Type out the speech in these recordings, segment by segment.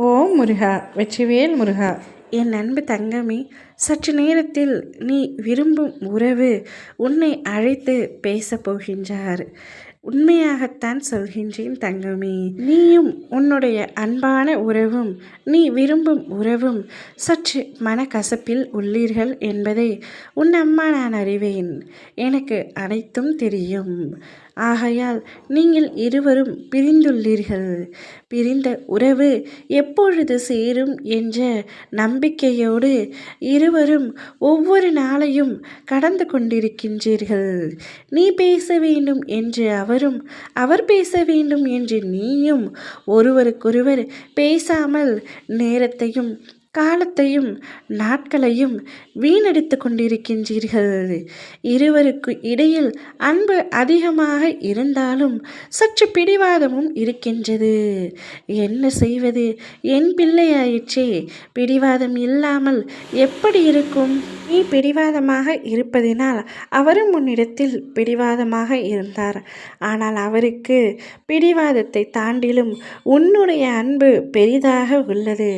ஓம் முருகா, வெற்றிவேல் முருகா. என் அன்பு தங்கமே, சற்று நேரத்தில் நீ விரும்பும் உறவு உன்னை அழைத்து பேசப் போகின்றார். உண்மையாகத்தான் சொல்கின்றேன் தங்கமே. நீயும் உன்னுடைய அன்பான உறவும் நீ விரும்பும் உறவும் சற்று மனக்கசப்பில் உள்ளீர்கள் என்பதை உன் அம்மா நான் அறிவேன். எனக்கு அனைத்தும் தெரியும். ஆகையால் நீங்கள் இருவரும் பிரிந்துள்ளீர்கள். பிரிந்த உறவு எப்பொழுது சேரும் என்ற நம்பிக்கையோடு இருவரும் ஒவ்வொரு நாளையும் கடந்து கொண்டிருக்கின்றீர்கள். நீ பேச வேண்டும் என்று அவரும், அவர் பேச வேண்டும் என்று நீயும் ஒருவருக்கொருவர் பேசாமல் நேரத்தையும் காலத்தையும் நாட்களையும் வீணடித்து கொண்டிருக்கின்றீர்கள். இருவருக்கு இடையில் அன்பு அதிகமாக இருந்தாலும் சற்று பிடிவாதமும் இருக்கின்றது. என்ன செய்வது? என் பிள்ளையாயிற்றே, பிடிவாதம் இல்லாமல் எப்படி இருக்கும்? நீ பிடிவாதமாக இருப்பதினால் அவரும் உன்னிடத்தில் பிடிவாதமாக இருந்தார். ஆனால் அவருக்கு பிடிவாதத்தை தாண்டிலும் உன்னுடைய அன்பு பெரிதாக உள்ளது.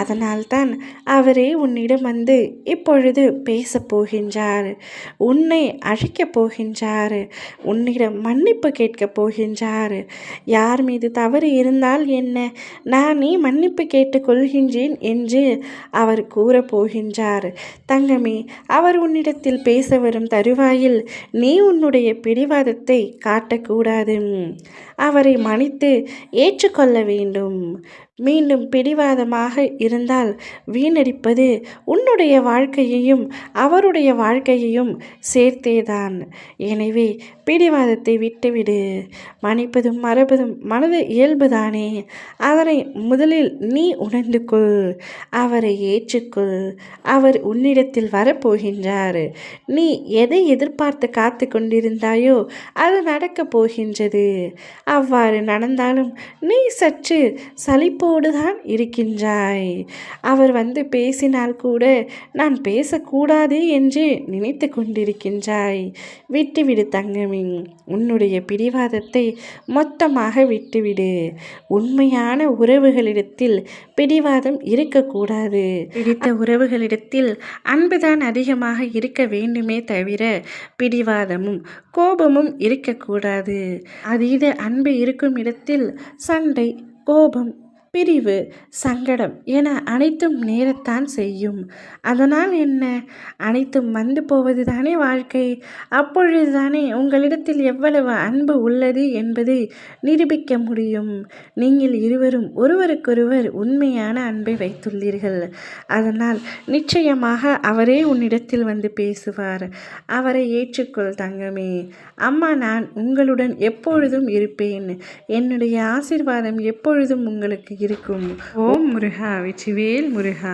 அதனால்தான் அவரே உன்னிடம் வந்து இப்பொழுது பேசப் போகின்றார். உன்னை அழைக்கப் போகின்றார். உன்னிடம் மன்னிப்பு கேட்கப் போகின்றார். யார் மீது தவறு இருந்தால் என்ன, நானே மன்னிப்பு கேட்டுக்கொள்கின்றேன் என்று அவர் கூறப்போகின்றார். தங்கமே, அவர் உன்னிடத்தில் பேச வரும் தருவாயில் நீ உன்னுடைய பிடிவாதத்தை காட்டக்கூடாது. அவரை மன்னித்து ஏற்றுக்கொள்ள வேண்டும். மீண்டும் பிடிவாதமாக இருந்தால் வீணடிப்பது உன்னுடைய வாழ்க்கையையும் அவருடைய வாழ்க்கையையும் சேர்த்தேதான். எனவே பிடிவாதத்தை விட்டுவிடு. மன்னிப்பதும் மறப்பதும் மனது இயல்புதானே. அதனை முதலில் நீ உணர்ந்து கொள். அவரை ஏற்றுக்கொள். அவர் உன்னிடத்தில் வரப்போகின்றார். நீ எதை எதிர்பார்த்து காத்து கொண்டிருந்தாயோ அது நடக்கப் போகின்றது. அவ்வாறு நடந்தாலும் நீ சற்று சலிப்போடுதான் இருக்கின்றாய். அவர் வந்து பேசினால் கூட நான் பேசக்கூடாது என்று நினைத்து கொண்டிருக்கின்றாய். விட்டுவிடு தங்கமே. உன்னுடைய பிடிவாதத்தை மொத்தமாக விட்டுவிடு. உண்மையான உறவுகளிடத்தில் பிடிவாதம் இருக்கக்கூடாது. பிடித்த உறவுகளிடத்தில் அன்புதான் அதிகமாக இருக்க வேண்டுமே தவிர பிடிவாதமும் கோபமும் இருக்கக்கூடாது. அதீத அன்பு இருக்கும் இடத்தில் சண்டை, கோபம், பிரிவு, சங்கடம் என அனைத்தும் நேரத்தான் செய்யும். அதனால் என்ன? அனைத்தும் வந்து போவது தானே வாழ்க்கை. அப்பொழுதுதானே உங்களிடத்தில் எவ்வளவு அன்பு உள்ளது என்பதை நிரூபிக்க முடியும். நீங்கள் இருவரும் ஒருவருக்கொருவர் உண்மையான அன்பை வைத்துள்ளீர்கள். அதனால் நிச்சயமாக அவரே உன்னிடத்தில் வந்து பேசுவார். அவரை ஏற்றுக்கொள் தங்கமே. அம்மா நான் உங்களுடன் எப்பொழுதும் இருப்பேன். என்னுடைய ஆசீர்வாதம் எப்பொழுதும் உங்களுக்கு இருக்கும். ஓம் முருகா, வெற்றிவேல் முருகா.